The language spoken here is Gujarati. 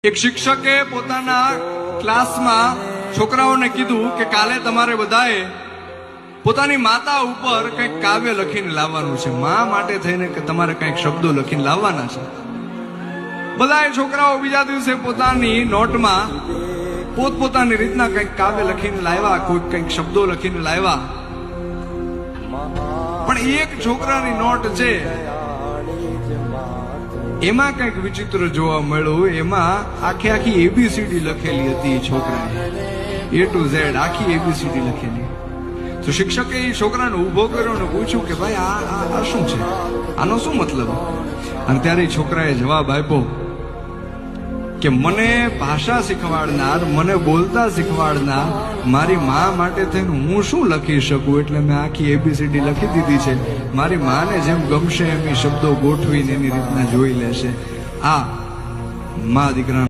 એક શિક્ષકે પોતાના ક્લાસમાં છોકરાઓને કીધું કે કાલે તમારે બધાએ પોતાની માતા ઉપર કંઈક કાવ્ય લખીને લાવવાનું છે, મા માટે થઈને કે તમારે કંઈક શબ્દો લખીને લાવવાના છે. બધાએ છોકરાઓ બીજા દિવસે પોતાની નોટમાં પોતપોતાની રીતના કંઈક કાવ્ય લખીને લાવ્યા, કોઈ કંઈક શબ્દો લખીને લાવ્યા. પણ એક છોકરાની નોટ છે એમાં કંઈક વિચિત્ર જોવા મળ્યું. એમાં આખી એબીસીડી લખેલી હતી. છોકરાએ A to Z આખી એબીસીડી લખેલી. તો શિક્ષકે એ છોકરાને ઉભો કર્યો અને પૂછ્યું કે ભાઈ આ શું છે, આનો શું મતલબ? અને ત્યારે છોકરાએ જવાબ આપ્યો કે મને ભાષા શીખવાડનાર, મને બોલતા શીખવાડનાર મારી મા માટે થઈને હું શું લખી શકું, એટલે મેં આખી એબીસીડી લખી દીધી છે. મારી માને જેમ ગમશે એમ એ શબ્દો ગોઠવીને એની રીતના જોઈ લેશે. આ મા દીકરા